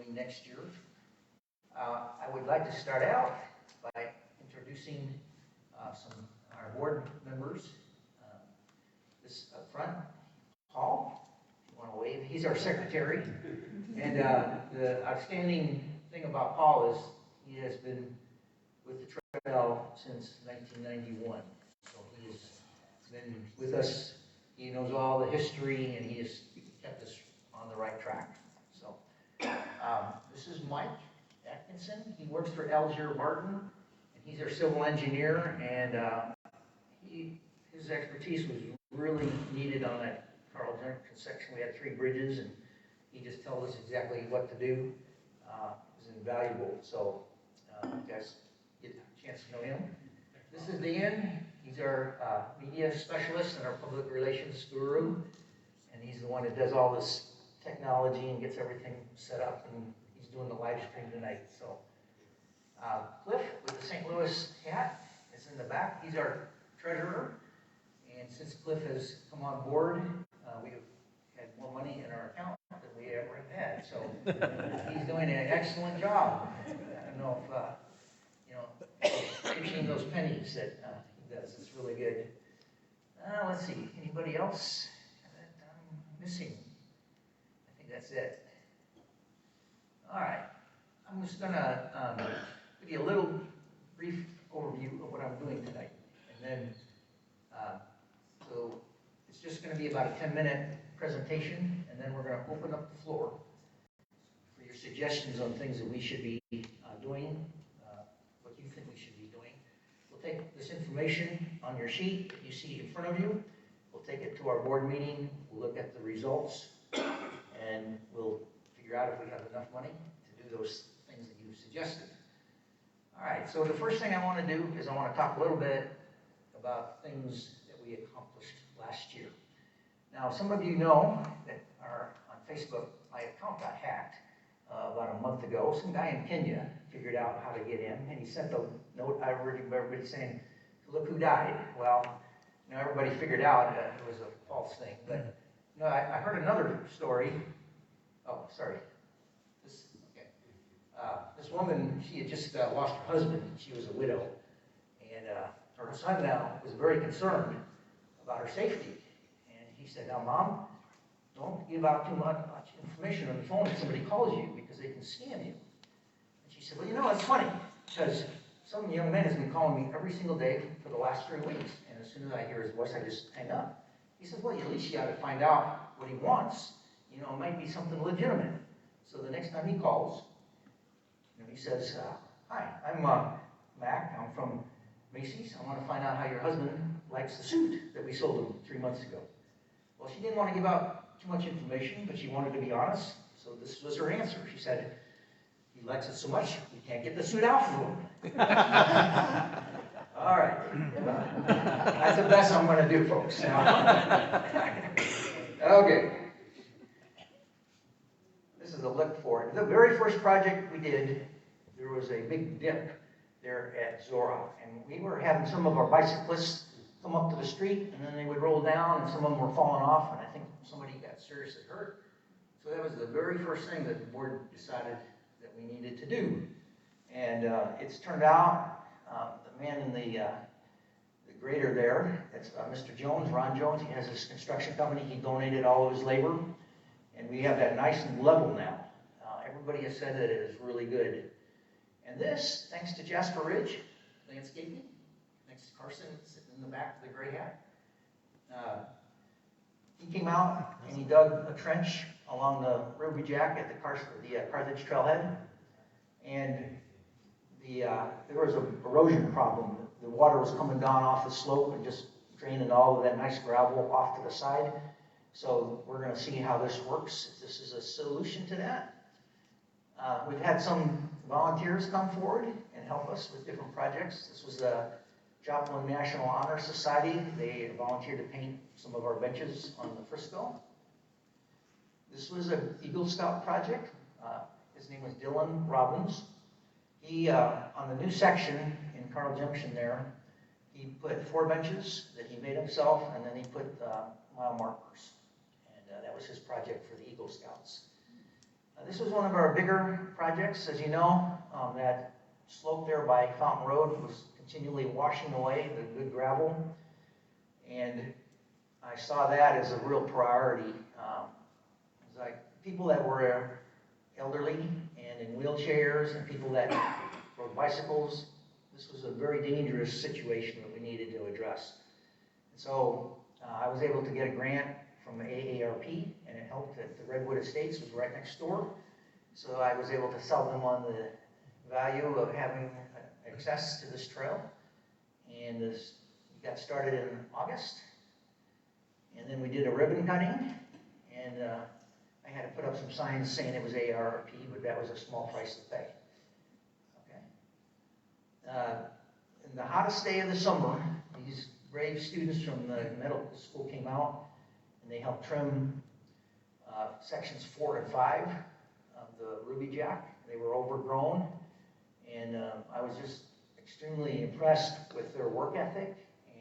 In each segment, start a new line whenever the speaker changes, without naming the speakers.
doing next year. I would like to start out by introducing our board members. This up front, Paul, if you want to wave, he's our secretary. And the outstanding thing about Paul is he has been with the trail since 1991. So he has been with us. He knows all the history, and he has kept us on the right track. So this is Mike Atkinson. He works for Algier Martin, and he's our civil engineer. And his expertise was really needed on that Carl Junction section. We had 3 bridges, and he just told us exactly what to do. It was invaluable. So you guys get a chance to know him. This is Dan. He's our media specialist and our public relations guru, and he's the one that does all this technology and gets everything set up, and he's doing the live stream tonight. So Cliff with the St. Louis hat is in the back. He's our treasurer, and since Cliff has come on board, we have had more money in our account than we ever had. So he's doing an excellent job. I don't know if pitching those pennies that he does. It's really good. Let's see. Anybody else that I'm missing? I think that's it. All right. I'm just going to give you a little brief overview of what I'm doing tonight. And then, so it's just going to be about a 10-minute presentation, and then we're going to open up the floor for your suggestions on things that we should be doing, what you think we should be doing. We'll take this information on your sheet that you see in front of you. We'll take it to our board meeting. We'll look at the results, and we'll figure out if we have enough money to do those things that you suggested. All right, so the first thing I want to do is I want to talk a little bit about things that we accomplished last year. Now, some of you know that are on Facebook, my account got hacked about a month ago. Some guy in Kenya figured out how to get in, and he sent a note out to everybody saying, "Look who died." Well, everybody figured out that it was a false thing. But I heard another story. Oh, sorry. This woman, she had just lost her husband. She was a widow, and her son now was very concerned about her safety. And he said, "Now, Mom, don't give out too much information on the phone if somebody calls you, because they can scam you." And she said, "Well, it's funny, because some young man has been calling me every single day for the last 3 weeks, and as soon as I hear his voice, I just hang up." He says, "Well, at least you got to find out what he wants. It might be something legitimate." So the next time he calls, he says, "Hi, I'm Mac. I'm from Macy's. I want to find out how your husband likes the suit that we sold him 3 months ago." Well, she didn't want to give out too much information, but she wanted to be honest. So this was her answer. She said, "He likes it so much, we can't get the suit out for him." All right. That's the best I'm going to do, folks. Okay. This is a look forward. The very first project we did, there was a big dip there at Zora, and we were having some of our bicyclists come up to the street, and then they would roll down, and some of them were falling off, and I think somebody got seriously hurt. So that was the very first thing that the board decided that we needed to do. And it's turned out, the man in the grader there, that's Mr. Jones, Ron Jones. He has his construction company. He donated all of his labor, and we have that nice and level now. Everybody has said that it is really good. And this, thanks to Jasper Ridge Landscaping, thanks to Carson sitting in the back of the gray hat. He came out and he dug a trench along the Ruby Jack at the Carthage Trailhead, and there was an erosion problem. The water was coming down off the slope and just draining all of that nice gravel off to the side. So we're going to see how this works, if this is a solution to that. We've had some volunteers come forward and help us with different projects. This was the Joplin National Honor Society. They volunteered to paint some of our benches on the Frisco. This was an Eagle Scout project. His name was Dylan Robbins. He, on the new section in Carl Junction there, he put 4 benches that he made himself, and then he put mile markers. And that was his project for the Eagle Scouts. This was one of our bigger projects, as you know. That slope there by Fountain Road was continually washing away the good gravel, and I saw that as a real priority. It was like people that were elderly and in wheelchairs and people that rode bicycles. This was a very dangerous situation that we needed to address. And so I was able to get a grant from AARP, and it helped that the Redwood Estates was right next door. So I was able to sell them on the value of having access to this trail. And this got started in August. And then we did a ribbon cutting, and I had to put up some signs saying it was AARP, but that was a small price to pay. Okay. In the hottest day of the summer, these brave students from the medical school came out, and they helped trim sections 4 and 5 of the Ruby Jack. They were overgrown, and I was just extremely impressed with their work ethic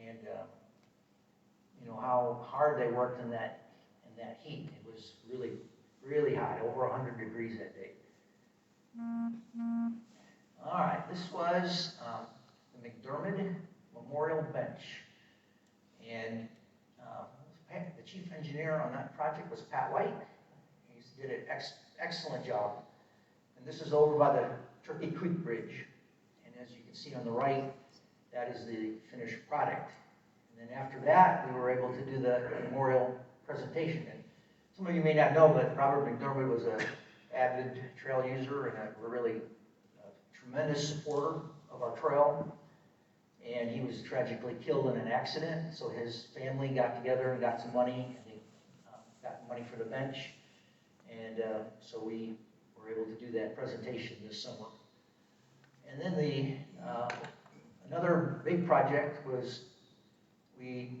and you know how hard they worked in that heat. It was really, really hot, over 100 degrees that day. All right, this was the McDermott Memorial Bench, and the chief engineer on that project was Pat White. He did an excellent job. And this is over by the Turkey Creek Bridge. And as you can see on the right, that is the finished product. And then after that, we were able to do the memorial presentation. And some of you may not know, but Robert McDermott was an avid trail user and a really tremendous supporter of our trail. And he was tragically killed in an accident, so his family got together and got some money, and they got money for the bench. And so we were able to do that presentation this summer. And then another big project was we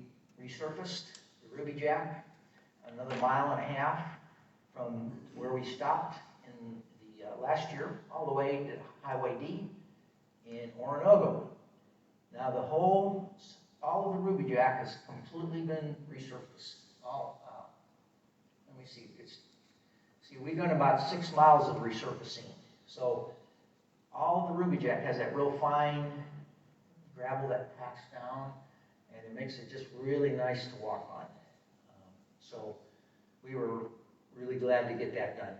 resurfaced the Ruby Jack another 1.5 miles from where we stopped in the last year, all the way to Highway D in Oronogo. Now all of the Ruby Jack has completely been resurfaced. Let me see. We've done about 6 miles of resurfacing. So all of the Ruby Jack has that real fine gravel that packs down, and it makes it just really nice to walk on. So we were really glad to get that done.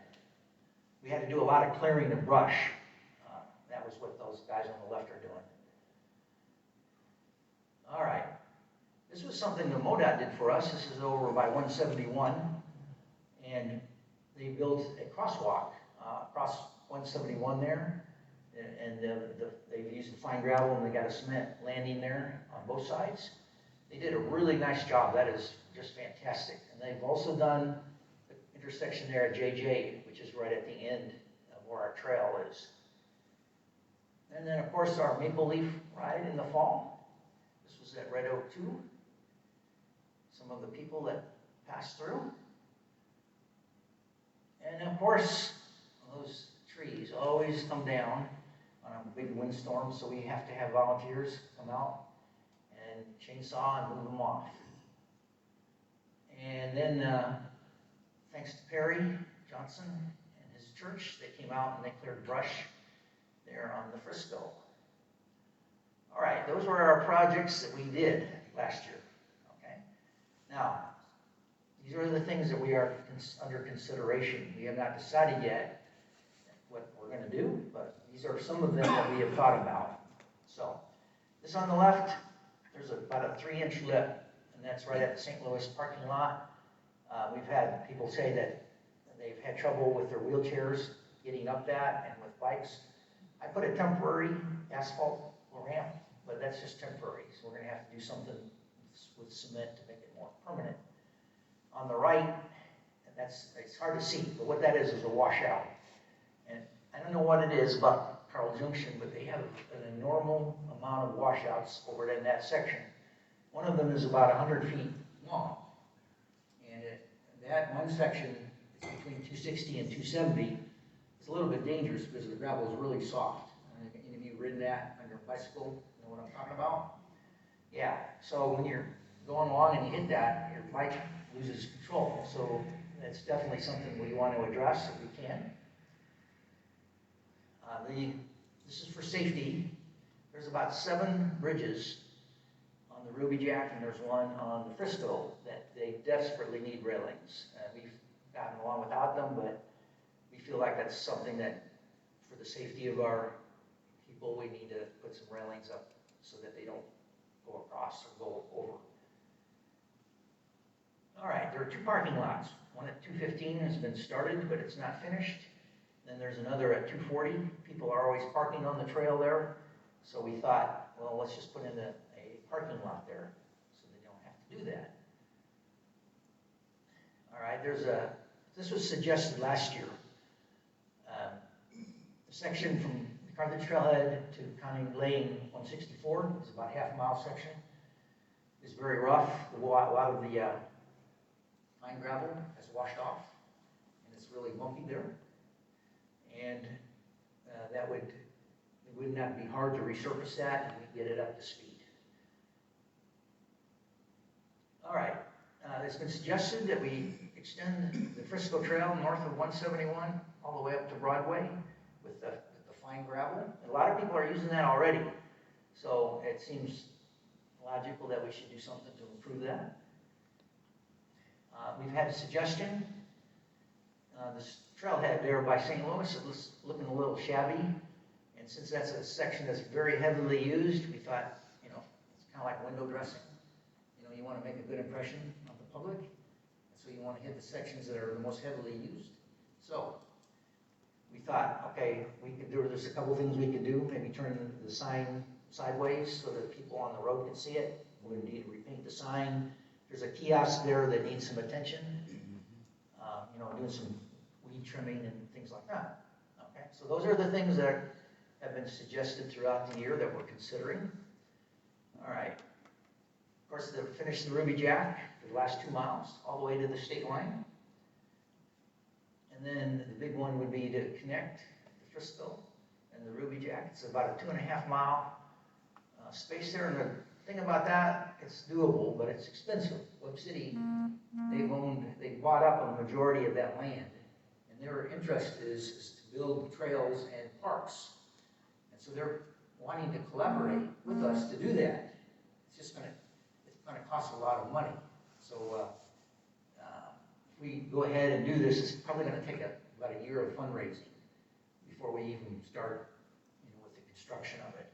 We had to do a lot of clearing of brush. That was what those guys on the left are doing. All right. This was something that MoDOT did for us. This is over by 171, and they built a crosswalk across 171 there, and they've used the fine gravel, and they got a cement landing there on both sides. They did a really nice job. That is just fantastic. And they've also done the intersection there at JJ, which is right at the end of where our trail is. And then, of course, our Maple Leaf ride in the fall. This was at Red Oak 2. Some of the people that passed through. And of course, those trees always come down on a big windstorm, so we have to have volunteers come out and chainsaw and move them off. And then, thanks to Perry Johnson and his church, they came out and they cleared brush there on the Frisco. All right, those were our projects that we did last year. Okay. Now, these are the things that we are under consideration. We have not decided yet what we're going to do, but these are some of them that we have thought about. So, this on the left, there's about a 3-inch lip, and that's right at the St. Louis parking lot. We've had people say that they've had trouble with their wheelchairs getting up that and with bikes. I put a temporary asphalt ramp, but that's just temporary, so we're going to have to do something with cement to make it more permanent. On the right, it's hard to see, but what that is a washout. And I don't know what it is about Carl Junction, but they have an enormous amount of washouts over in that section. One of them is about 100 feet long. And that one section is between 260 and 270. It's a little bit dangerous because the gravel is really soft. Any of you ridden that on your bicycle, you know what I'm talking about? Yeah, so when you're going along and you hit that, your bike loses control. So that's definitely something we want to address if we can. this is for safety. There's about 7 bridges on the Ruby Jack, and there's one on the Frisco that they desperately need railings. We've gotten along without them, but we feel like that's something that, for the safety of our people, we need to put some railings up so that they don't go across or go over. All right, there are 2 parking lots. One at 215 has been started, but it's not finished. Then there's another at 240. People are always parking on the trail there. So we thought, well, let's just put in a parking lot there so they don't have to do that. All right, this was suggested last year. The section from the Carthage Trailhead to County Lane 164 is about a half-mile section. It's very rough. A lot of the fine gravel has washed off, and it's really bumpy there. And it would not be hard to resurface that, and we get it up to speed. All right, it's been suggested that we extend the Frisco Trail north of 171 all the way up to Broadway with the fine gravel. And a lot of people are using that already, so it seems logical that we should do something to improve that. We've had a suggestion. This trailhead there by St. Louis is looking a little shabby, and since that's a section that's very heavily used, we thought, it's kind of like window dressing. You want to make a good impression on the public, and so you want to hit the sections that are the most heavily used. So we thought, okay, there's a couple things we could do. Maybe turn the sign sideways so that people on the road can see it. We need to repaint the sign. There's a kiosk there that needs some attention. Doing some weed trimming and things like that. Okay, so those are the things that have been suggested throughout the year that we're considering. All right. Of course, they'll finish the Ruby Jack, the last 2 miles, all the way to the state line. And then the big one would be to connect the Frisco and the Ruby Jack. It's about a 2.5 mile space there. And the thing about that, it's doable, but it's expensive. Webb City, they bought up a majority of that land, and their interest is to build trails and parks. And so they're wanting to collaborate with us to do that. It's going to cost a lot of money. So if we go ahead and do this, it's probably going to take about a year of fundraising before we even start with the construction of it.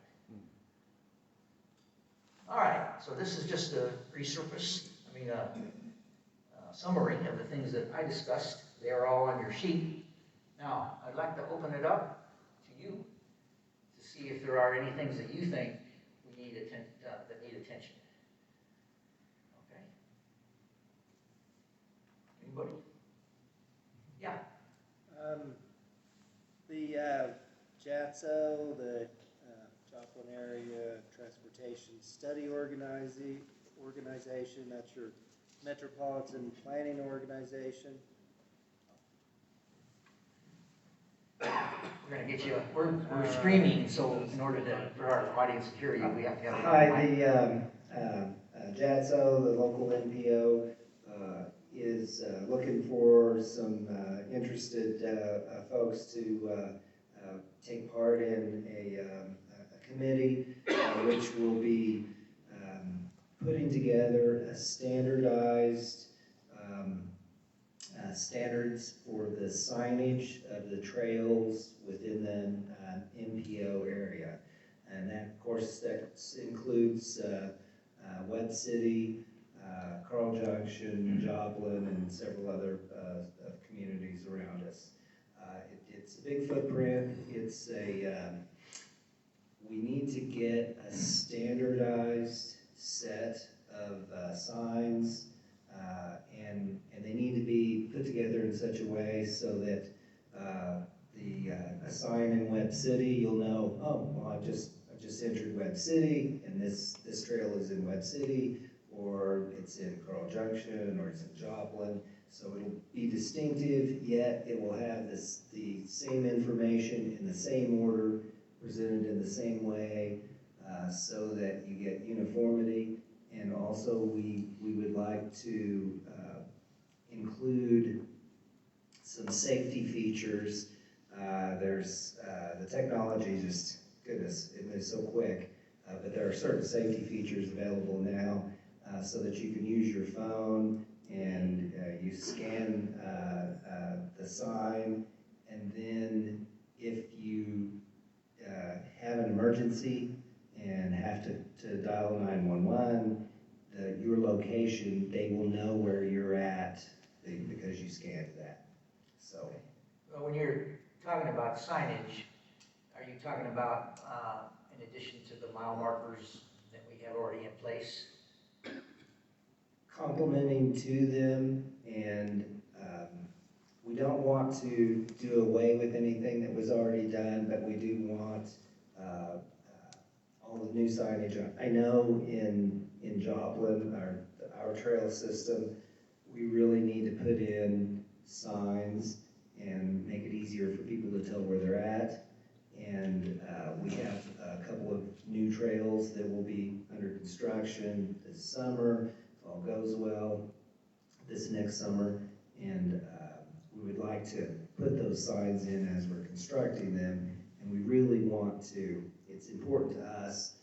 All right, so this is just a summary of the things that I discussed. They are all on your sheet. Now, I'd like to open it up to you to see if there are any things that you think we need that need attention. Okay. Anybody? Yeah.
The JATSO, the Joplin Area Transportation Study Organization, that's your Metropolitan Planning Organization.
We're going to get you, we're streaming, so in order for our audience to hear you, we have to have
Hi, the JATSO, the local NPO, is looking for some interested folks to take part in a committee which will be putting together a standardized standards for the signage of the trails within the NPO area. And that, of course, that includes Webb City, Carl Junction, Joplin, and several other communities around us. It's a big footprint. It's we need to get a standardized set of signs, and they need to be put together in such a way so that a sign in Webb City, you'll know, oh, well, I've just entered Webb City, and this trail is in Webb City, or it's in Carl Junction, or it's in Joplin. So it'll be distinctive, yet it will have the same information in the same order, presented in the same way, so that you get uniformity. And also we would like to include some safety features. There's the technology just, goodness, it moves so quick. But there are certain safety features available now so that you can use your phone and you scan the sign, and then if you have an emergency and have to dial 911, your location, they will know where you're at because you scanned that. So,
Well, when you're talking about signage, are you talking about, in addition to the mile markers that we have already in place?
complementing to them, and we don't want to do away with anything that was already done, but we do want all the new signage. I know in Joplin, our trail system, we really need to put in signs and make it easier for people to tell where they're at. And we have a couple of new trails that will be under construction this summer, if all goes well, this next summer. And we would like to put those signs in as we're constructing them. And we really want to, it's important to us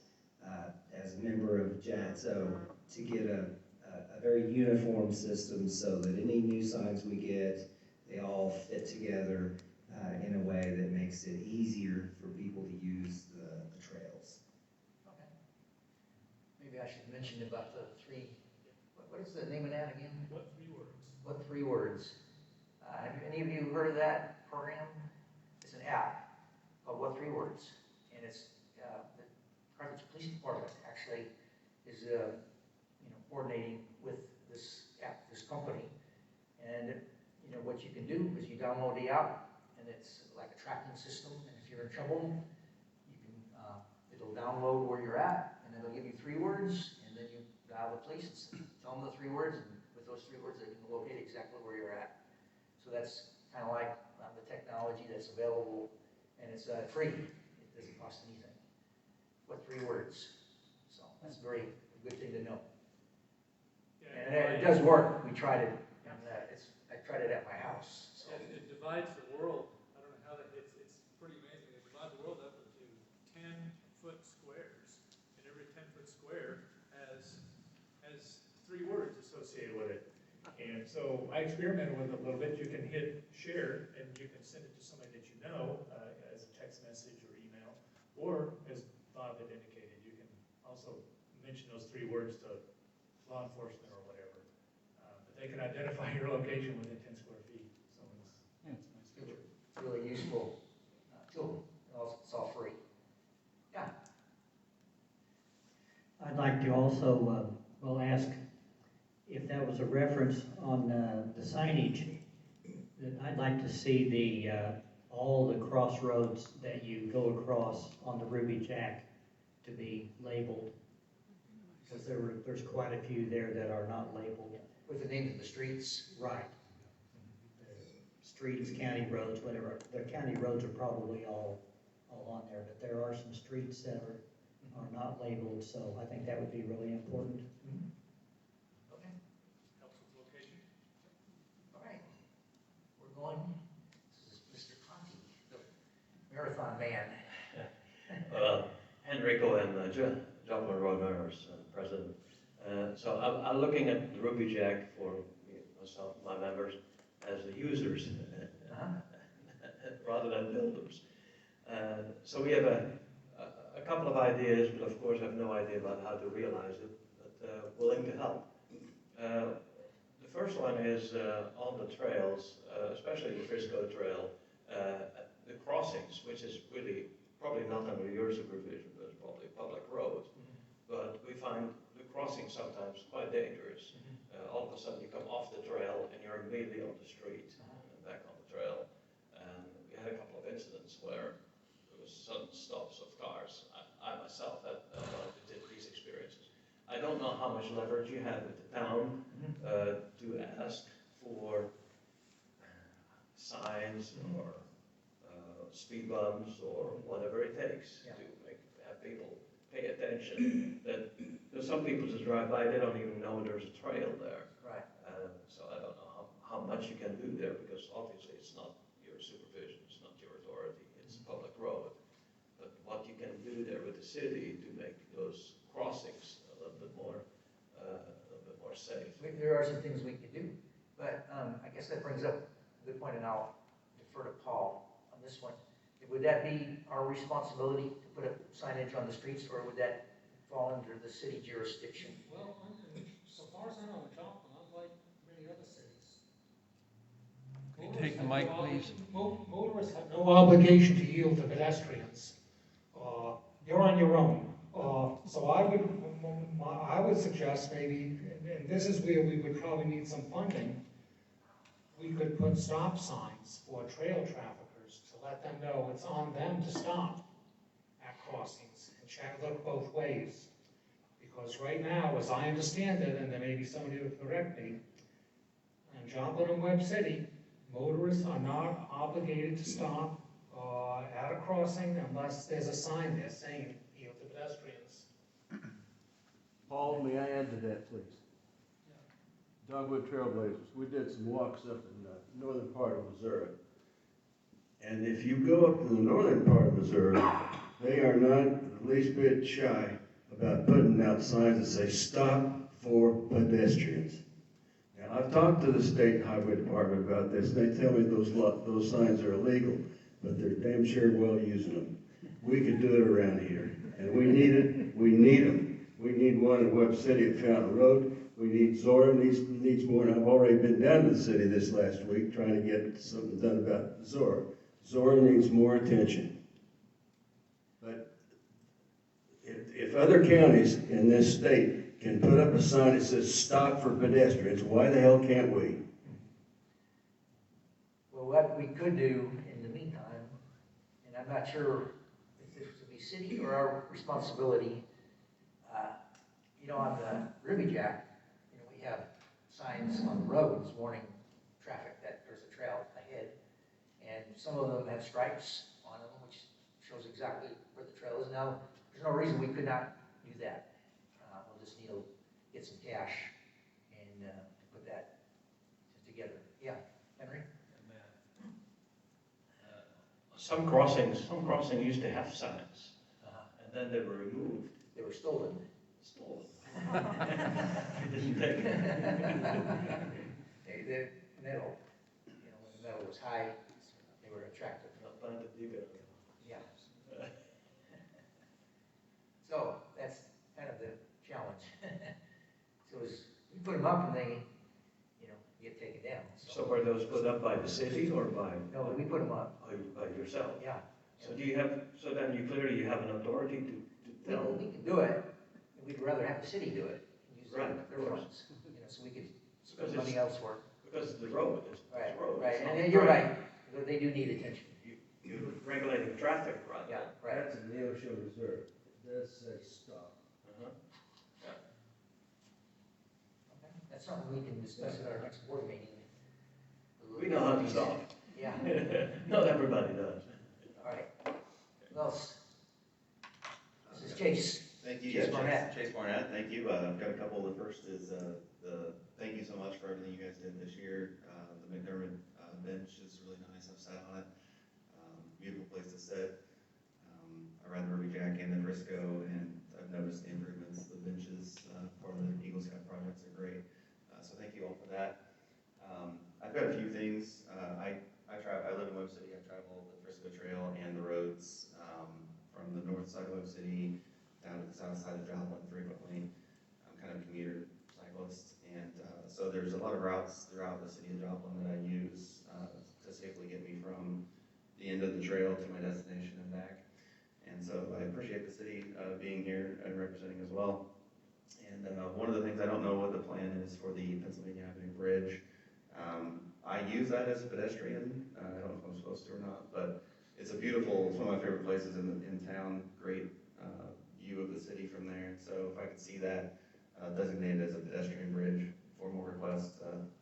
as a member of JATSO to get a very uniform system so that any new signs we get, they all fit together in a way that makes it easier for people to use the trails.
Okay. Maybe I should mention about the three, what is the name of that again?
What 3 words?
What 3 words? Have any of you heard of that program? It's an app called What 3 Words, and it's the Carthage Police Department actually is coordinating with this app, this company, and what you can do is you download the app, and it's like a tracking system. And if you're in trouble, you can it'll download where you're at, and it'll give you 3 words, and then you dial the police and tell them the 3 words, and with those 3 words, they can locate exactly where you're at. So that's kind of like the technology that's available, and it's free. It doesn't cost anything. What 3 words? So that's a good thing to know.
Yeah,
And it does work. We tried it, and I tried it at my house. So.
it divides the world. I don't know how that, it's pretty amazing. It divides the world up into 10-foot squares, and every 10-foot square has 3 words associated with it. And so I experimented with it a little bit. You can hit share, and you can send it to somebody that you know as a text message or email, or as Bob had indicated, you can also mention those 3 words to law enforcement or whatever. But they can identify your location within 10 square feet. So it's a nice feature.
It's really useful tool. It's all free. Yeah.
I'd like to also, ask if that was a reference on the signage, that I'd like to see all the crossroads that you go across on the Ruby Jack to be labeled, because there's quite a few there that are not labeled.
With the names of the streets.
Right. Streets, county roads, whatever. The county roads are probably all on there, but there are some streets that are not labeled, so I think that would be really important.
Mm-hmm. Okay.
Helps with location.
All right. We're going. This is Mr. Conti, the marathon man.
Enrico and Joplin Road Members President. So I'm looking at the Ruby Jack for myself, my members, as the users rather than builders. So we have a couple of ideas, but of course I have no idea about how to realize it, but willing to help. The first one is on the trails, especially the Frisco Trail, the crossings, which is really probably not under your supervision, but it's probably a public road. But we find the crossing sometimes quite dangerous. All of a sudden you come off the trail and you're immediately on the street and back on the trail. And we had a couple of incidents where there was sudden stops of cars. I myself had these experiences. I don't know how much leverage you have with the town to ask for signs or speed bumps or whatever it takes to have people pay attention. That there's some people just drive by, they don't even know there's a trail there.
Right.
So I don't know how much you can do there, because obviously it's not your supervision, it's not your authority, it's a public road. city to make those crossings a little bit more safe.
There are some things we could do, but I guess that brings up a good point, and I'll defer to Paul on this one. Would that be our responsibility to put up signage on the streets, or would that fall under the city jurisdiction?
Well, so far as I know, in Joplin, unlike many other cities.
Can you take the mic, please?
Motorists have no obligation to yield to pedestrians. You're on your own. So I would suggest maybe, and this is where we would probably need some funding, we could put stop signs for trail traffickers to let them know it's on them to stop at crossings and look both ways. Because right now, as I understand it, and there may be somebody who will correct me, in Joplin and Webb City, motorists are not obligated to stop at a crossing unless there's a sign there saying yield to pedestrians.
Paul, may I add to that, please? Dogwood Trailblazers, we did some walks up in the northern part of Missouri. And if you go up to the northern part of Missouri, they are not the least bit shy about putting out signs that say, "Stop for pedestrians." Now, I've talked to the state highway department about this, and they tell me those signs are illegal, but they're damn sure well using them. We could do it around here, and we need it. We need them. We need one in Webb City at Fountain Road. We need Zora needs more, and I've already been down to the city this last week trying to get something done about Zora. Zora needs more attention. But if other counties in this state can put up a sign that says "Stop for pedestrians," why the hell can't we?
Well, what we could do in the meantime, and I'm not sure if this would be city or our responsibility, on the Ruby Jack, we have signs on the roads warning traffic that there's a trail ahead, and some of them have stripes on them, which shows exactly where the trail is. Now, there's no reason we could not do that. We'll just need to get some cash and put that together. Yeah, Henry?
Some crossings used to have signs, and then they were removed.
They were stolen.
Stolen. We didn't take it.
The metal, when the metal was high, they were attractive.
Not trying to dig it.
Yeah. So that's kind of the challenge. So as we put them up and they, get taken down.
So were those put up by the city or by?
No, we put them up.
By yourself?
Yeah.
So then you have an authority to
Well,
tell?
we can do it. We'd rather have the city do it. Use
Right,
their
of course.
funds, so we could
Because
spend money elsewhere.
Because it's the road, it's
Right,
road.
right,
It's not
and you're
right.
right. They do need attention.
You're regulating traffic, right?
Yeah, right.
That's a Neosho reserve. It does say stop.
Uh-huh.
Okay. That's something we can discuss at our next board meeting.
We know how to stop.
Yeah.
Not everybody does.
All right. What else? This is Chase.
Thank you,
Chase Barnett.
Chase Barnett, thank you. I've got a couple. The first is the thank you so much for everything you guys did this year. The McDermott bench is really nice. I've sat on it. Beautiful place to sit. I ride the Ruby Jack and the Frisco, and I've noticed the improvements. The benches for the Eagle Scout projects are great. So thank you all for that. I've got a few things. I live in Webb City. I travel the Frisco Trail and the roads from the north side of Webb City down to the south side of Joplin frequently. I'm kind of a commuter cyclist, and so there's a lot of routes throughout the city of Joplin that I use to safely get me from the end of the trail to my destination and back. And so I appreciate the city being here and representing as well. And one of the things, I don't know what the plan is for the Pennsylvania Avenue Bridge. I use that as a pedestrian. I don't know if I'm supposed to or not, but it's one of my favorite places in town. Great view of the city from there. So if I could see that designated as a pedestrian bridge, for more requests.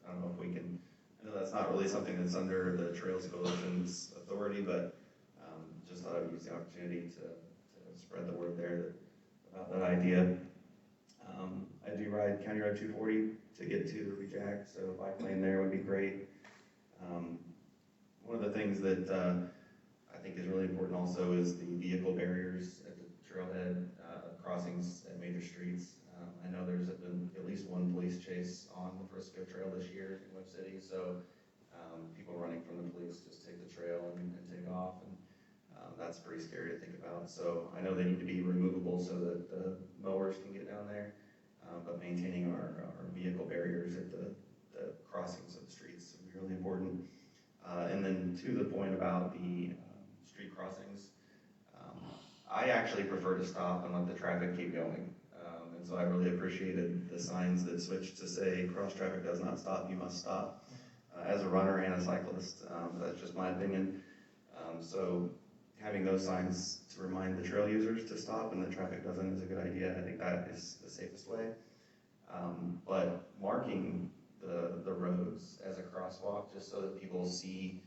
I don't know if we can, I know that's not really something that's under the Trails Coalition's authority, but just thought I would use the opportunity to spread the word there about that idea. I do ride County Road 240 to get to the Ruby Jack, so a bike lane there would be great. One of the things that I think is really important also is the vehicle barriers at the trailhead crossings at major streets. I know there's been at least one police chase on the Frisco Trail this year in Web City, so people running from the police just take the trail and take off, and that's pretty scary to think about. So I know they need to be removable so that the mowers can get down there, but maintaining our vehicle barriers at the crossings of the streets is really important. And then to the point about the street crossings, I actually prefer to stop and let the traffic keep going. And so I really appreciated the signs that switched to say cross traffic does not stop, you must stop. As a runner and a cyclist, that's just my opinion. So having those signs to remind the trail users to stop and the traffic doesn't is a good idea. I think that is the safest way. But marking the roads as a crosswalk, just so that people see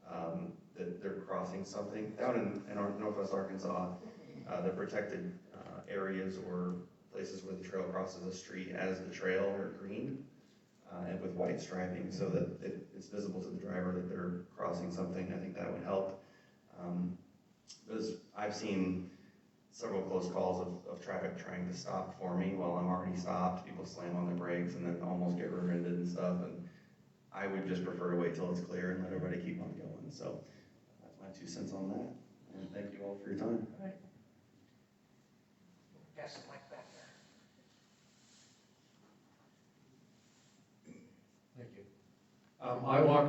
that they're crossing something. Down in Northwest Arkansas, the protected areas or places where the trail crosses a street as the trail are green and with white striping, so that it's visible to the driver that they're crossing something. I think that would help. Because I've seen several close calls of traffic trying to stop for me while I'm already stopped. People slam on their brakes and then almost get rear-ended and stuff. And I would just prefer to wait till it's clear and let everybody keep on going. So that's my 2 cents on that. And thank you all for your time.
All right. Pass the mic back there.
Thank you. I walk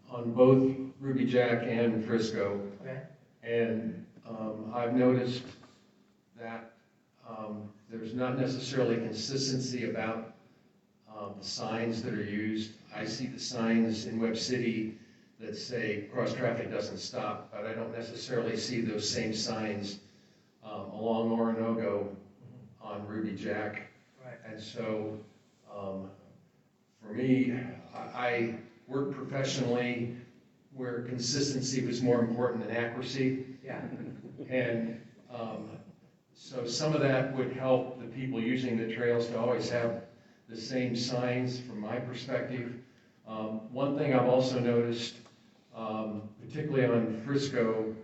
on both Ruby Jack and Frisco,
Okay.
and I've noticed that there's not necessarily consistency about the signs that are used. I see the signs in Web City that say cross traffic doesn't stop, but I don't necessarily see those same signs along Orinoco on Ruby Jack.
Right.
And so for me, I work professionally where consistency was more important than accuracy.
Yeah.
And so some of that would help the people using the trails to always have the same signs from my perspective. One thing I've also noticed, particularly on Frisco,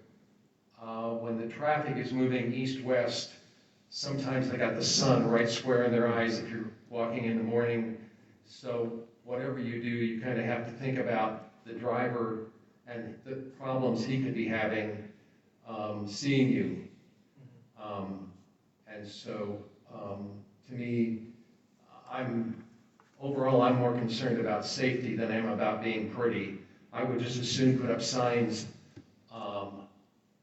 when the traffic is moving east-west, sometimes they got the sun right square in their eyes if you're walking in the morning. So whatever you do, you kind of have to think about the driver and the problems he could be having seeing you. And so to me, overall I'm more concerned about safety than I am about being pretty. I would just as soon put up signs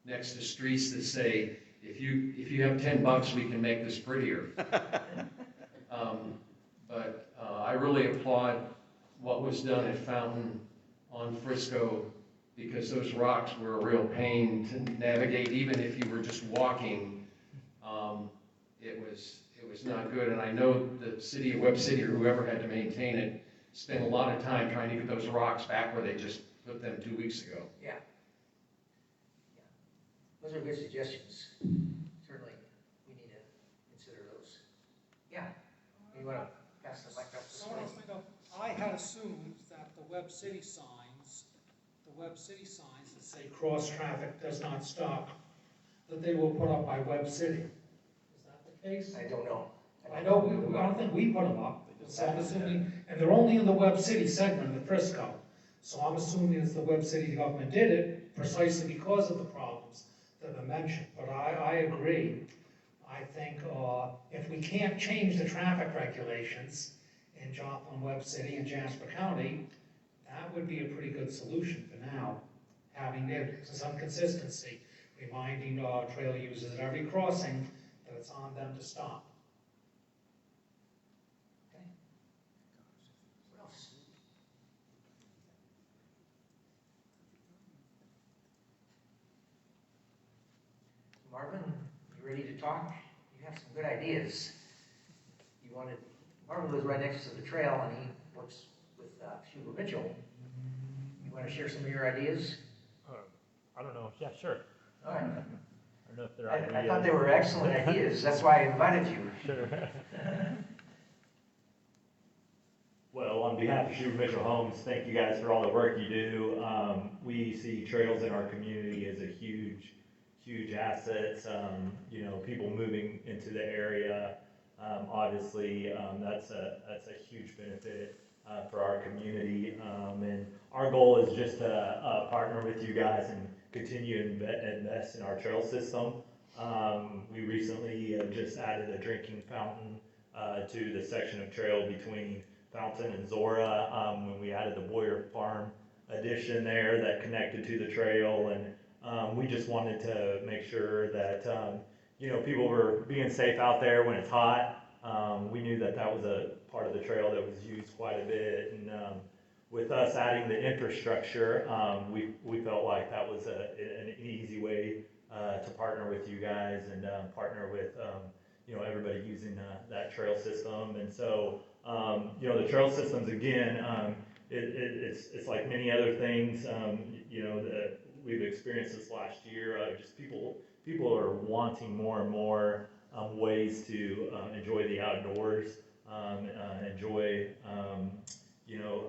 next to streets that say, if you have $10, we can make this prettier. But I really applaud what was done at Fountain on Frisco, because those rocks were a real pain to navigate. Even if you were just walking, it was not good. And I know the city of Web City, or whoever had to maintain it, spent a lot of time trying to get those rocks back where they just put them 2 weeks ago.
Yeah. Those are good suggestions. Certainly, we need to consider those. Yeah. You want to pass the mic up this
Someone
way?
else think of, I had assumed that the Web City signs that say cross traffic does not stop, that they were put up by Web City. Is that the case?
I don't know.
I know, I don't think we put them up, so I'm assuming, and they're only in the Web City segment of Frisco. So I'm assuming it's the Web City government did it precisely because of the problems that I mentioned. But I agree. I think if we can't change the traffic regulations in Joplin, Web City, and Jasper County, that would be a pretty good solution for now. Having some consistency, reminding trail users at every crossing that it's on them to stop.
Okay. What else? Marvin, you ready to talk? You have some good ideas. Marvin lives right next to the trail, and he works with Hugo Mitchell. You want to share some of your ideas?
I don't know. Yeah, sure.
All right.
I don't know if they're
I
ideas.
thought they were excellent ideas. That's why I invited you.
Sure. Well, on behalf of Schuber Mitchell Homes, thank you guys for all the work you do. We see trails in our community as a huge, huge assets, you know, people moving into the area. Obviously, that's a huge benefit for our community. And our goal is just to partner with you guys and continue to invest in our trail system. We recently just added a drinking fountain to the section of trail between Fountain and Zora, when we added the Boyer Farm addition there that connected to the trail. And we just wanted to make sure that, you know, people were being safe out there when it's hot. We knew that that was a part of the trail that was used quite a bit. And with us adding the infrastructure, we felt like that was an easy way to partner with you guys and partner with, you know, everybody using that trail system. And so, you know, the trail systems, again, it's like many other things, you know, that we've experienced this last year. Just people are wanting more and more ways to enjoy the outdoors, enjoy, you know,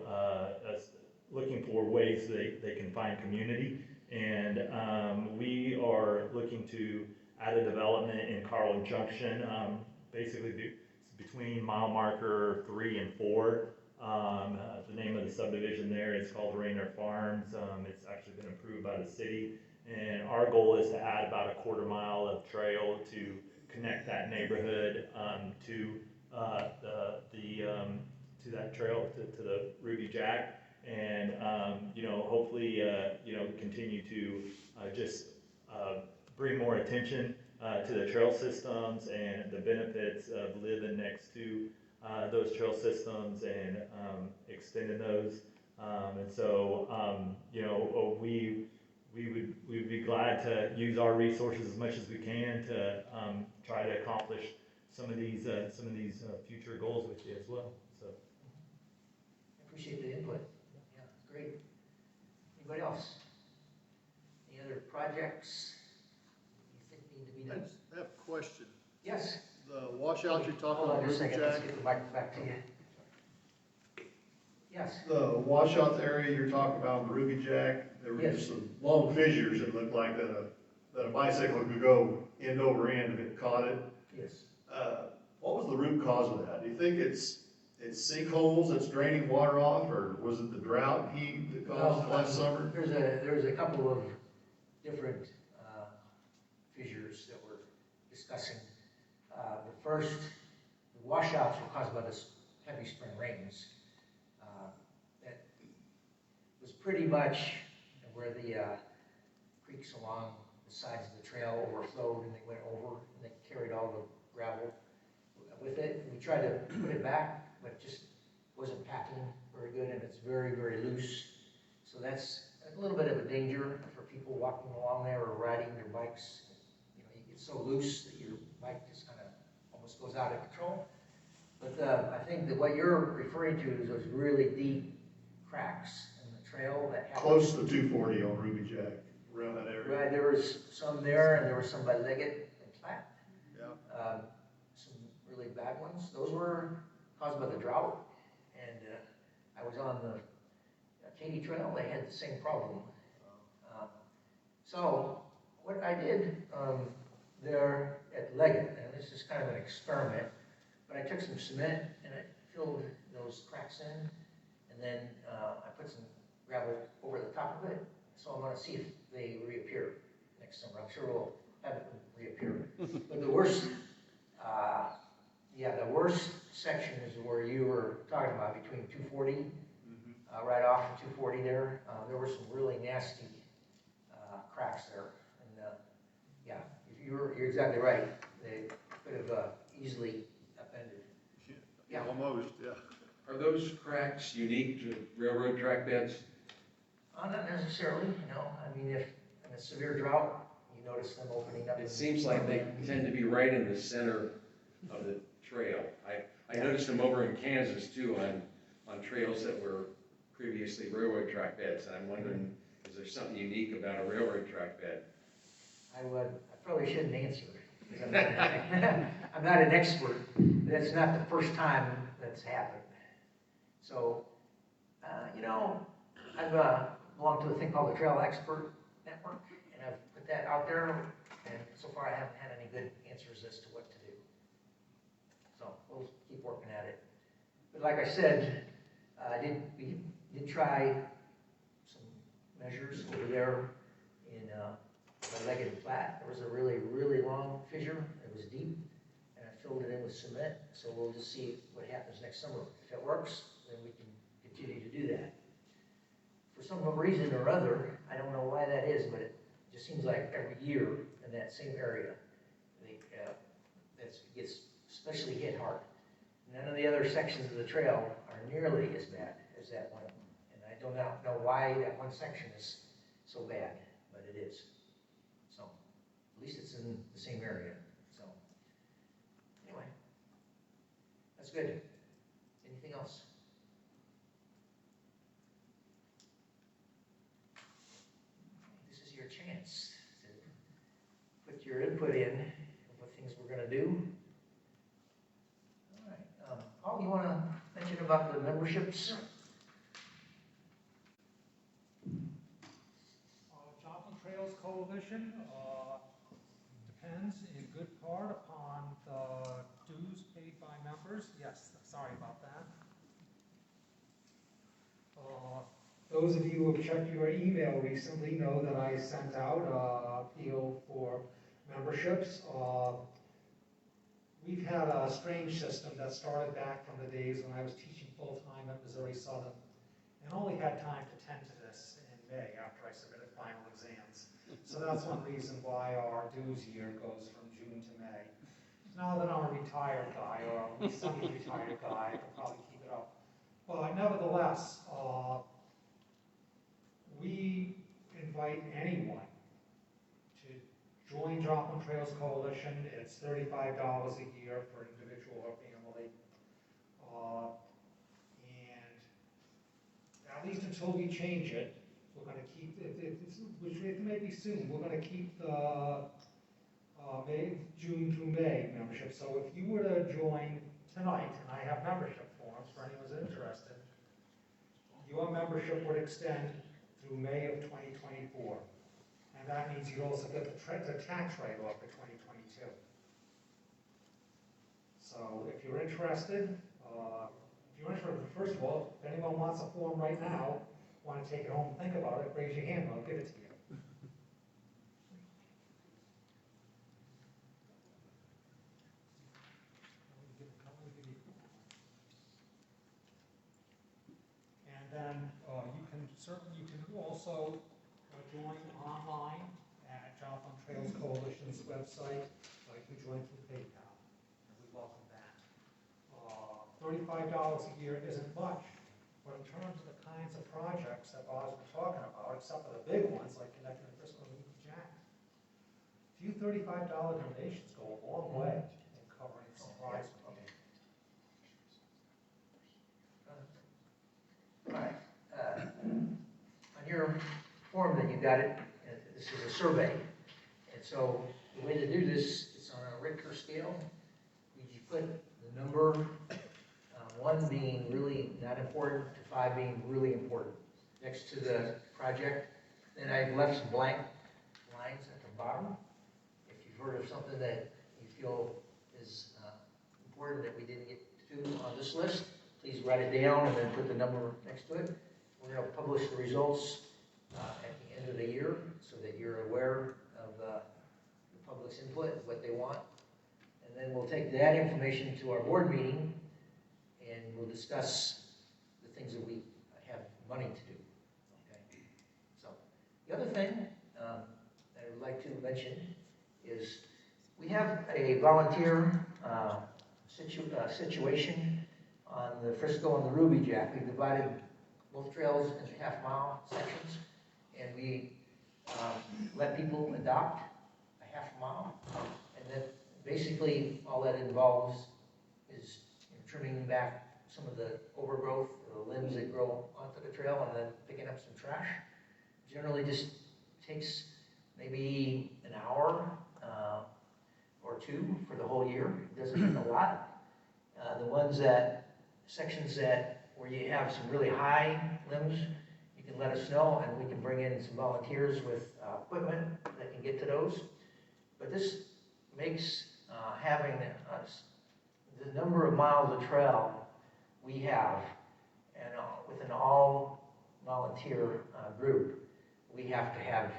looking for ways they can find community. And we are looking to add a development in Carlin Junction, basically between mile marker 3 and 4. The name of the subdivision there is called Rainer Farms. It's actually been approved by the city. And our goal is to add about a quarter mile of trail to connect that neighborhood to that trail, to the Ruby Jack. And, you know, hopefully, you know, continue to just bring more attention to the trail systems and the benefits of living next to those trail systems and extending those. And so, you know, we would be glad to use our resources as much as we can to try to accomplish some of these future goals with you as well. So,
I appreciate the input. Yeah, it's great. Anybody else? Any other projects you think need to be
I
done?
just have a question.
Yes.
The washout you're talking
Hold on
about,
just a
Ruby
second, let's
Jack,
get the mic back to you. Yes.
the washout area you're talking about, on the Ruby Jack, there were
Yes.
just some long fissures that looked like that a bicycle could go end over end if it caught it.
Yes.
What was the root cause of that? Do you think it's sinkholes that's draining water off, or was it the drought heat that caused it last summer?
There's a couple of different fissures that we're discussing. The first, the washouts were caused by this heavy spring rains. That was pretty much where the creeks along the sides of the trail overflowed, and they went over, and they carried all the gravel with it. We tried to put it back, but it just wasn't packing very good, and it's very, very loose. So that's a little bit of a danger for people walking along there or riding their bikes. You know, you get so loose that your bike just kind of almost goes out of control. But I think that what you're referring to is those really deep cracks in the trail that happen.
Close to 240 on Ruby Jack, around that area.
Right, there was some there, and there was some by Leggett and Platt.
Yeah.
Some really bad ones. Those were caused by the drought. And I was on the Katy Trail, they had the same problem. So what I did there at Leggett, and this is kind of an experiment, but I took some cement and I filled those cracks in, and then I put some gravel over the top of it. So I'm going to see if they reappear next summer. I'm sure we'll have them reappear. But the worst, the worst section is where you were talking about, between 240, right off of 240 there. There were some really nasty cracks there. And yeah, you're exactly right. They could have easily upended.
Yeah, almost, yeah.
Are those cracks unique to railroad track beds?
Not necessarily, no. I mean, if in a severe drought, you notice them opening up.
It seems like they tend to be right in the center of the trail. I noticed them over in Kansas too, on trails that were previously railroad track beds. And I'm wondering, is there something unique about a railroad track bed?
I probably shouldn't answer, because I'm not an expert. That's not the first time that's happened. So, you know, I've belonged to a thing called the Trail Expert Network, and I've put that out there so far I haven't had any good answers as to what to do. So we'll keep working at it. But like I said, we did try some measures over there in the Legged Flat. There was a really, really long fissure. It was deep, and I filled it in with cement. So we'll just see what happens next summer. If it works, then we can continue to do that. For some reason or other, I don't know why that is, but it just seems like every year in that same area, that gets especially hit hard. None of the other sections of the trail are nearly as bad as that one. And I do not know why that one section is so bad, but it is. So, at least it's in the same area. So, anyway, that's good. Anything else? This is your chance to put your input in of what things we're going to do. All right. Paul, you want to mention about the memberships?
Joplin Trails Coalition depends in good part upon the dues paid by members. Yes, sorry about that. Those of you who have checked your email recently know that I sent out an appeal for memberships. We've had a strange system that started back from the days when I was teaching full-time at Missouri Southern, and only had time to tend to this in May after I submitted final exams. So that's one reason why our dues year goes from June to May. Now that I'm a retired guy, or a semi-retired guy, I can probably keep it up. But nevertheless, we invite anyone to join Joplin Trails Coalition. It's $35 a year for an individual or family. And at least until we change it, we're going to keep, which it may be soon, we're going to keep the June through May membership. So if you were to join tonight, and I have membership forms for anyone who's interested, your membership would extend through May of 2024. And that means you also get the tax write-off for 2022. So if you're interested, first of all, if anyone wants a form right now, want to take it home and think about it, raise your hand, I'll give it to you. And then you can also join online at Joplin Trails Coalition's website. You can join through PayPal, and we welcome that. $35 a year isn't much, but in terms of the kinds of projects that Bob's been talking about, except for the big ones like connecting the Frisco and Jack, a few $35 donations go a long way in covering supplies.
All right. On your form that you got it, this is a survey. And so the way to do this, it's on a Richter scale. You put the number, 1 being really not important to 5 being really important next to the project. Then I've left some blank lines at the bottom. If you've heard of something that you feel is important that we didn't get to on this list, please write it down and then put the number next to it. We're going to publish the results at the end of the year so that you're aware of the public's input, what they want. And then we'll take that information to our board meeting and we'll discuss the things that we have money to do. Okay. So the other thing that I would like to mention is we have a volunteer situation on the Frisco and the Ruby Jack. We divided both trails into half-mile sections, and we let people adopt a half mile, and then basically all that involves is trimming back some of the overgrowth, the limbs that grow onto the trail, and then picking up some trash. Generally just takes maybe an hour or 2 for the whole year. It doesn't take a lot. Sections where you have some really high limbs, you can let us know and we can bring in some volunteers with equipment that can get to those. But this makes having the number of miles of trail we have, and with an all-volunteer group, we have to have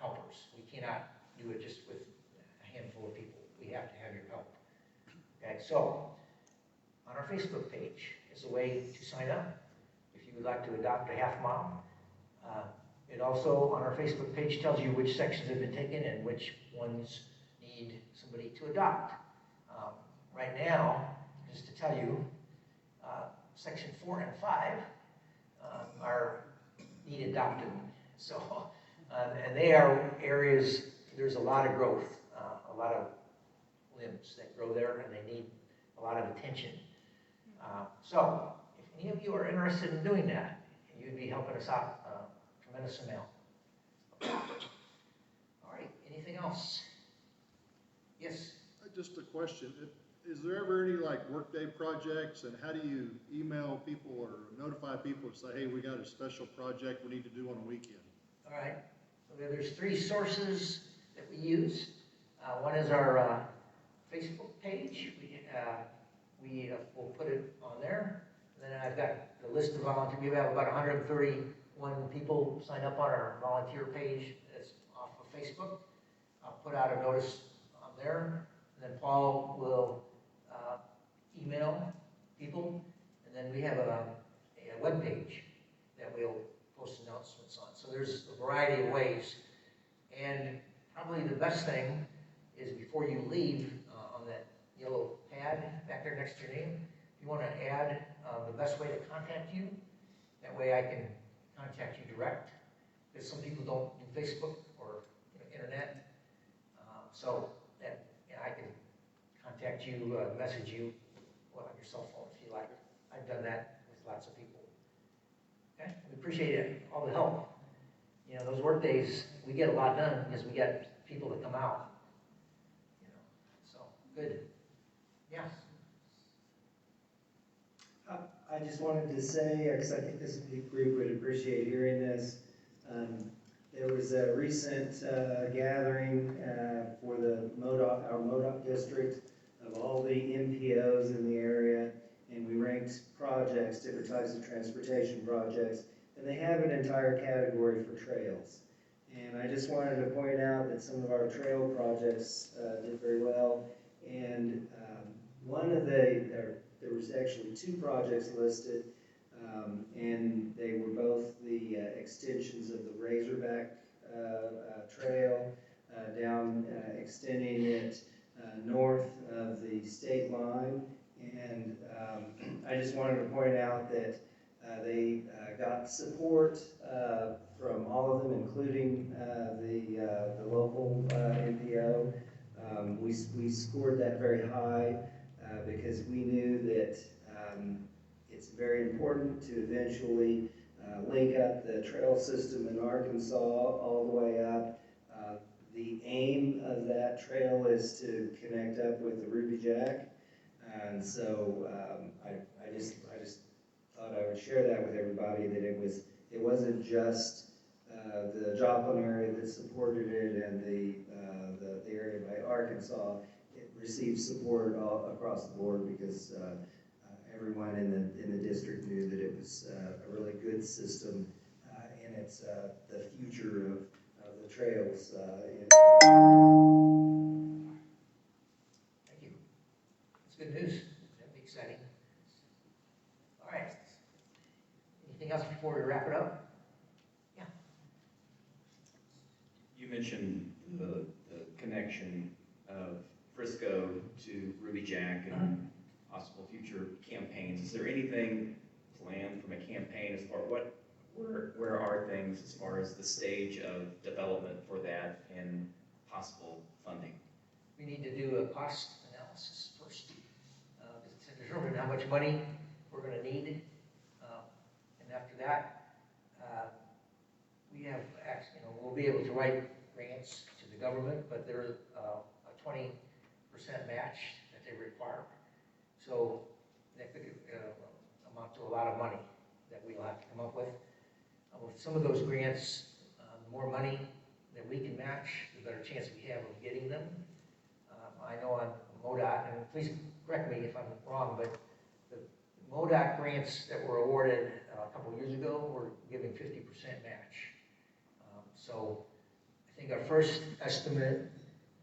helpers. We cannot do it just with a handful of people. We have to have your help. Okay, so on our Facebook page is a way to sign up if you would like to adopt a half mile. It also, on our Facebook page, tells you which sections have been taken and which ones need somebody to adopt. Right now, just to tell you, section 4 and 5 are need adopted. So, and they are areas, there's a lot of growth, a lot of limbs that grow there, and they need a lot of attention. So, if any of you are interested in doing that, you'd be helping us out a tremendous amount. All right, anything else? Yes?
Just a question. Is there ever any like workday projects, and how do you email people or notify people to say, hey, we got a special project we need to do on a weekend?
All right, so there's 3 sources that we use. One is our Facebook page. We will put it on there. And then I've got the list of volunteers. We have about 131 people sign up on our volunteer page that's off of Facebook. I'll put out a notice on there, and then Paul will email people, and then we have a web page that we'll post announcements on. So there's a variety of ways, and probably the best thing is before you leave on that yellow pad back there next to your name, you want to add the best way to contact you. That way I can contact you direct, because some people don't do Facebook or internet. So that I can contact you, message you on your cell phone if you like. I've done that with lots of people. Okay, we appreciate it, all the help. Those work days, we get a lot done because we get people to come out. So good. Yeah.
I just wanted to say, because I think this group would appreciate hearing this. There was a recent gathering for our MoDOT district of all the MPOs in the area, and we ranked projects, different types of transportation projects, and they have an entire category for trails. And I just wanted to point out that some of our trail projects did very well, and there was actually 2 projects listed, and they were both the extensions of the Razorback Trail, down extending it north of the state line. And I just wanted to point out that they got support from all of them, including the local NPO. We scored that very high because we knew that it's very important to eventually link up the trail system in Arkansas all the way up. The aim of that trail is to connect up with the Ruby Jack, and so I just thought I would share that with everybody, that it wasn't just the Joplin area that supported it and the area by Arkansas. It received support all across the board because everyone in the district knew that it was a really good system, and it's the future of the trails.
Thank you. That's good news. That'd be exciting. All right. Anything else before we wrap it up? Yeah.
You mentioned the connection of Frisco to Ruby Jack and possible future campaigns. Is there anything planned from a campaign as far where are things as far as the stage of development for that and possible funding?
We need to do a cost analysis first to determine how much money we're going to need, and after that, we have we'll be able to write grants to the government, but there's a 20% match that they require. So that could amount to a lot of money that we'll have to come up with. With some of those grants, the more money that we can match, the better chance we have of getting them. I know on MoDOT, and please correct me if I'm wrong, but the MoDOT grants that were awarded a couple years ago were giving 50% match. So I think our first estimate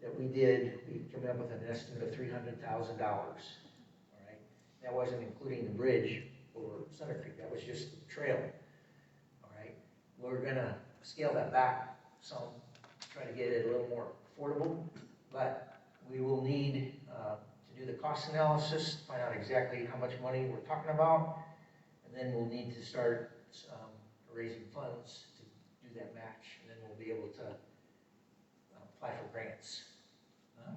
that we did, we came up with an estimate of $300,000. All right, that wasn't including the bridge over Center Creek. That was just the trail. All right, we're gonna scale that back some, try to get it a little more affordable, but we will need to do the cost analysis, find out exactly how much money we're talking about, and then we'll need to start raising funds to do that match, and then we'll be able to apply for grants.
I'm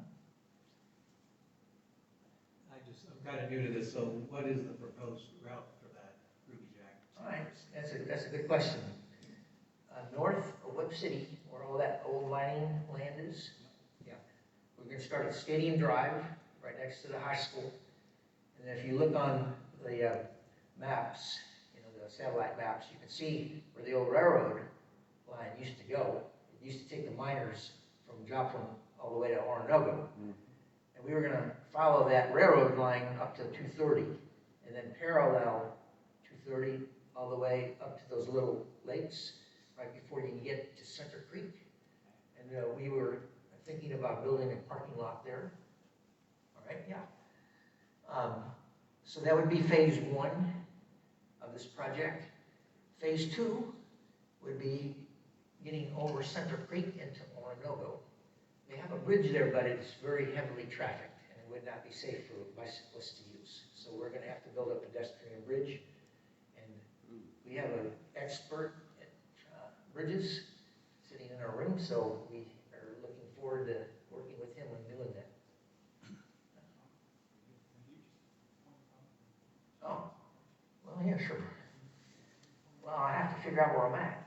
kind of new to this, so what is the proposed route for that Ruby Jack?
All right, that's a good question. North of Webb City, where all that old mining land is, yeah, we're going to start at Stadium Drive, right next to the high school. And then if you look on the maps, you know, the satellite maps, you can see where the old railroad line used to go. It used to take the miners from Joplin all the way to Orinoco. And we were going to follow that railroad line up to 230, and then parallel 230 all the way up to those little lakes right before you get to Center Creek. And we were thinking about building a parking lot there. All right, yeah. So that would be phase 1 of this project. Phase 2 would be getting over Center Creek into Orinoco. They have a bridge there, but it's very heavily trafficked, and it would not be safe for bicyclists to use. So we're going to have to build a pedestrian bridge, and we have an expert at bridges sitting in our room, so we are looking forward to working with him on doing that. Oh, well, yeah, sure. Well, I have to figure out where I'm at.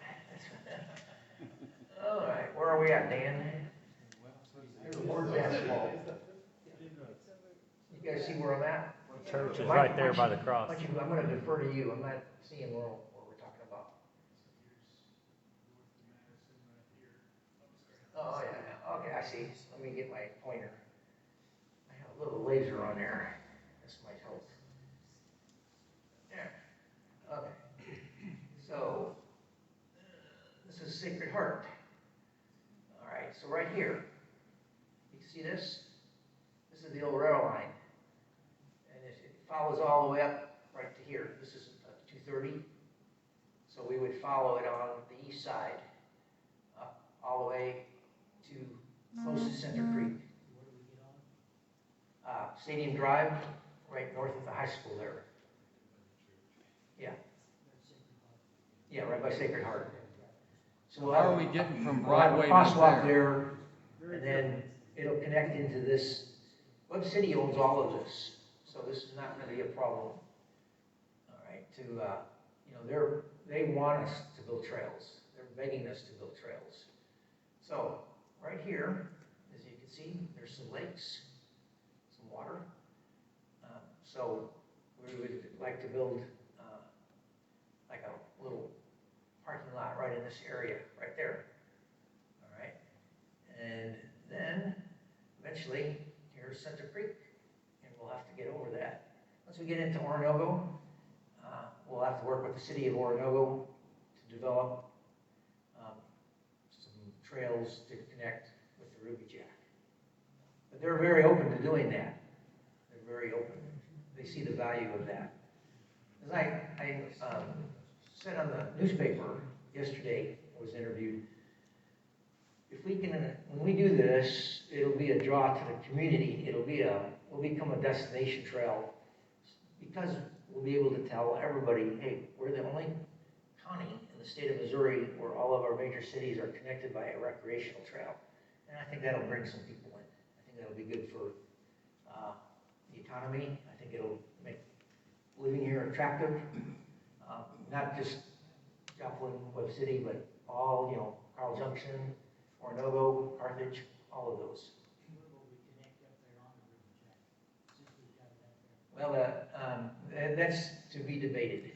All right, where are we at, Dan? Here's the word basketball. You guys see where I'm at?
Church is right there by the cross.
I'm going to defer to you. I'm not seeing where we're talking about. Oh, yeah. Okay, I see. Let me get my pointer. I have a little laser on there. This might help. There. Okay. So, this is Sacred Heart. All right, so right here. See this? This is the old rail line. And it follows all the way up right to here. This is 230. So we would follow it on the east side, up all the way to close to Center Creek. Stadium Drive, right north of the high school there. Yeah. Yeah, right by Sacred Heart. So
How are we getting from
we'll have a
Broadway to
crosswalk
there?
there, and then it'll connect into this. Webb City owns all of this, so this is not going to be a problem. All right, you know, they want us to build trails. They're begging us to build trails. So right here, as you can see, there's some lakes, some water. So we would like to build like a little parking lot right in this area, right there. All right, and then eventually here's Center Creek, and we'll have to get over that. Once we get into Orinoco, we'll have to work with the city of Orinoco to develop some trails to connect with the Ruby Jack. But they're very open to doing that. They're very open. They see the value of that. As I said on the newspaper yesterday, I was interviewed. If we can, when we do this, it'll be a draw to the community. We'll become a destination trail because we'll be able to tell everybody, hey, we're the only county in the state of Missouri where all of our major cities are connected by a recreational trail. And I think that'll bring some people in. I think that'll be good for the economy. I think it'll make living here attractive. Not just Joplin, Webb City, but all, you know, Carl Junction, Orinoco, Carthage, all of those. Well, that's to be debated.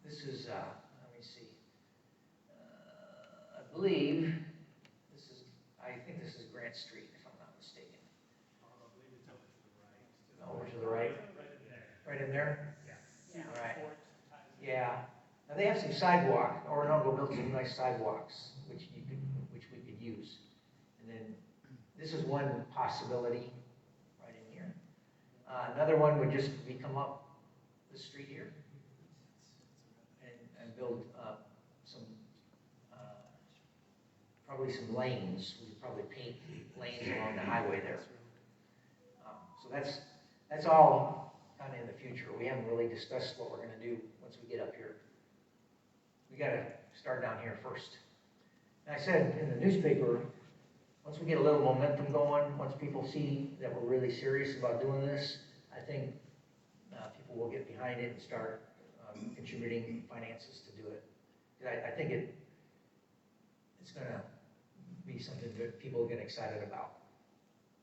This is, let me see. I believe this think this is Grant Street, if I'm not mistaken.
I believe it's over to the right.
Over to the right?
Right in there.
Right in there?
Yeah.
All right.
Fort ties in.
Yeah. Now, they have some sidewalk, Orinoco built some nice sidewalks, which we could use. And then, this is one possibility, right in here. Another one would just be come up the street here and build some, probably some lanes. We'd probably paint lanes along the highway there. So that's all kind of in the future. We haven't really discussed what we're gonna do once we get up here. We gotta start down here first. And I said in the newspaper, once we get a little momentum going, once people see that we're really serious about doing this, I think people will get behind it and start contributing finances to do it. 'Cause I think it's gonna be something that people get excited about.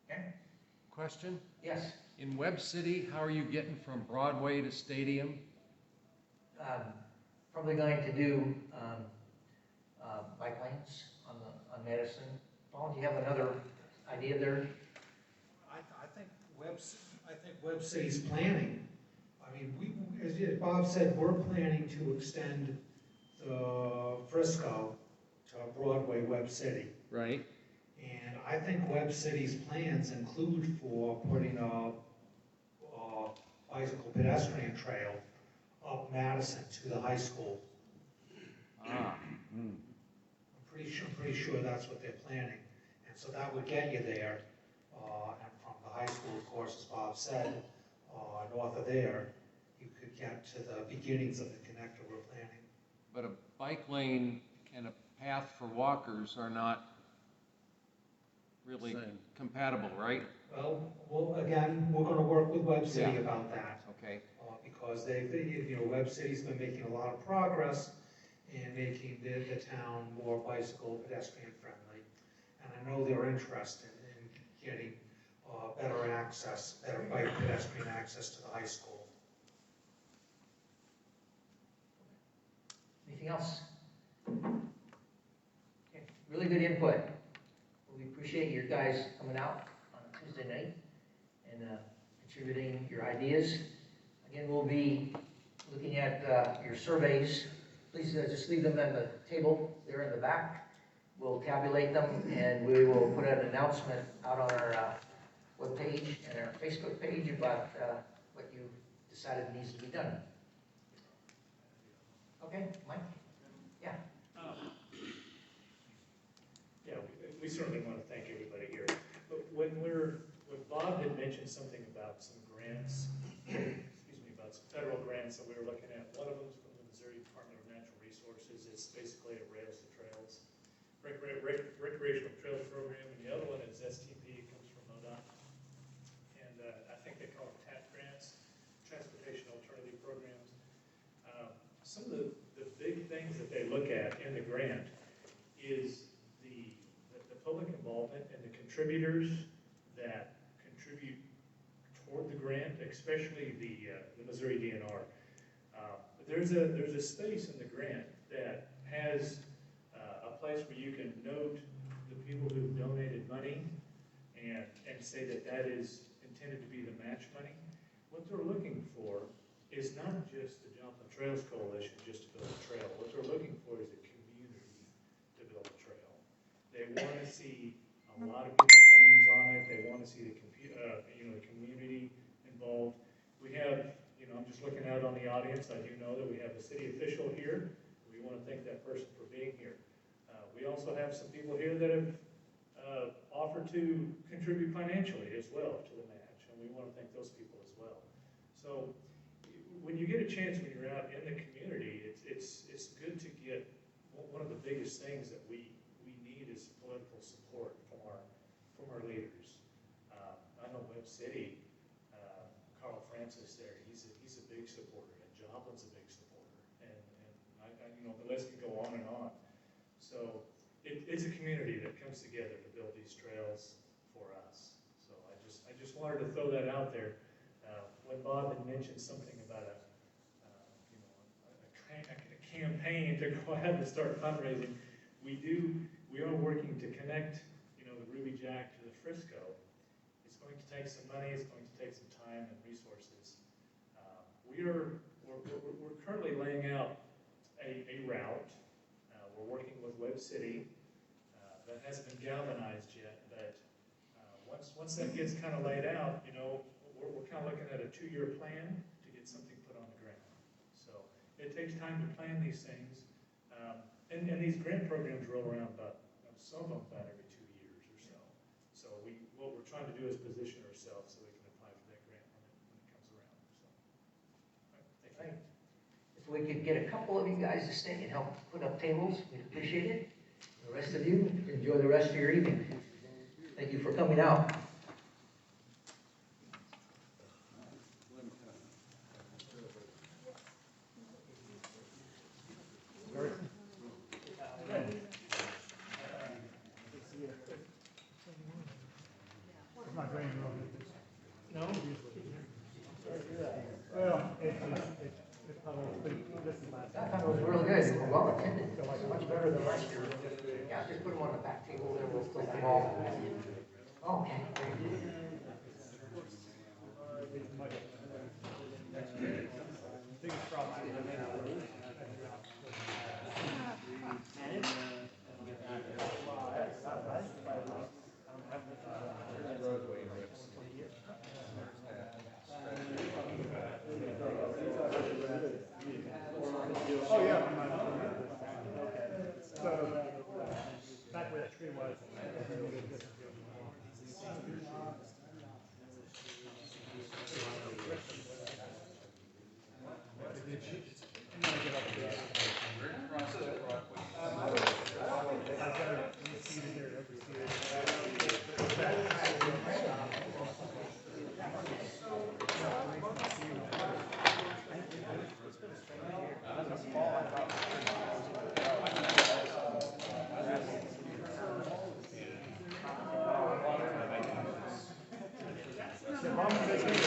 Okay?
Question?
Yes.
In Webb City, how are you getting from Broadway to Stadium?
Probably going to do bike lanes on Madison. Paul, do you have another idea there?
I think Webb City's planning. I mean, as Bob said, we're planning to extend the Frisco to Broadway, Webb City.
Right.
And I think Webb City's plans include for putting a bicycle pedestrian trail up Madison to the high school. I'm pretty sure that's what they're planning. And so that would get you there. And from the high school, of course, as Bob said, north of there, you could get to the beginnings of the connector we're planning.
But a bike lane and a path for walkers are not really
Same.
compatible, right?
Well, again, we're gonna work with Webb City
Yeah.
about that.
Okay.
Because Webb City's been making a lot of progress in making the town more bicycle pedestrian friendly. And I know they're interested in getting better bike pedestrian access to the high school.
Anything else? Okay. Really good input. We appreciate your guys coming out on Tuesday night and contributing your ideas. Again, we'll be looking at your surveys. Please just leave them on the table there in the back. We'll tabulate them and we will put an announcement out on our webpage and our Facebook page about what you decided needs to be done. Okay, Mike? Yeah.
Yeah, we certainly want to thank everybody here. But when Bob had mentioned something about some grants, about some federal grants that we were looking at, one of them is from the Missouri Department of Natural Resources. It's basically a Rails to Trails, recreational trails program, and the other one is STP, it comes from ODOT. And I think they call them TAP grants, Transportation Alternative Programs. Some of the big things that they look at in the grant is the public involvement and the contributors that contribute toward the grant, especially the Missouri DNR. There's a space in the grant that has a place where you can note the people who've donated money and say that is intended to be the match money. What they're looking for is not just the Joplin Trails Coalition just to build a trail. What they're looking for is a community to build a trail. They want to see a lot of people's names on it. They want to see the community involved. We have, I'm just looking out on the audience. I do know that we have a city official here. We want to thank that person for being here. We also have some people here that have offered to contribute financially as well to the match, and we want to thank those people as well. So when you get a chance, when you're out in the community, it's good to get, one of the biggest things that we need is political support from our leaders. I know Webb City, Carl Francis there, he's a big supporter, and Joplin's a big supporter, and the list can go on and on. So it's a community that comes together to build these trails for us. So I just wanted to throw that out there. When Bob had mentioned something about a campaign to go ahead and start fundraising, we are working to connect, the Jack to the Frisco, it's going to take some money, it's going to take some time and resources. We're currently laying out a route. We're working with Web City. That hasn't been galvanized yet, but once that gets kind of laid out, you know, we're kind of looking at a 2-year plan to get something put on the ground. So it takes time to plan these things. And these grant programs roll around about, some of them about every 2 years or so. So what we're trying to do is position ourselves so we can apply for that grant when it comes around. So, all right, thank you.
If we could get a couple of you guys to stay and help put up tables, we'd appreciate it. The rest of you, enjoy the rest of your evening. Thank you for coming out.
No?
I thought it was really good. It was well attended. Much better than last year. Yeah, just put them on the back table there. We'll flip them all. Oh, okay.
Biggest problem I have oh, yeah. Okay. So, back where that tree was. As long as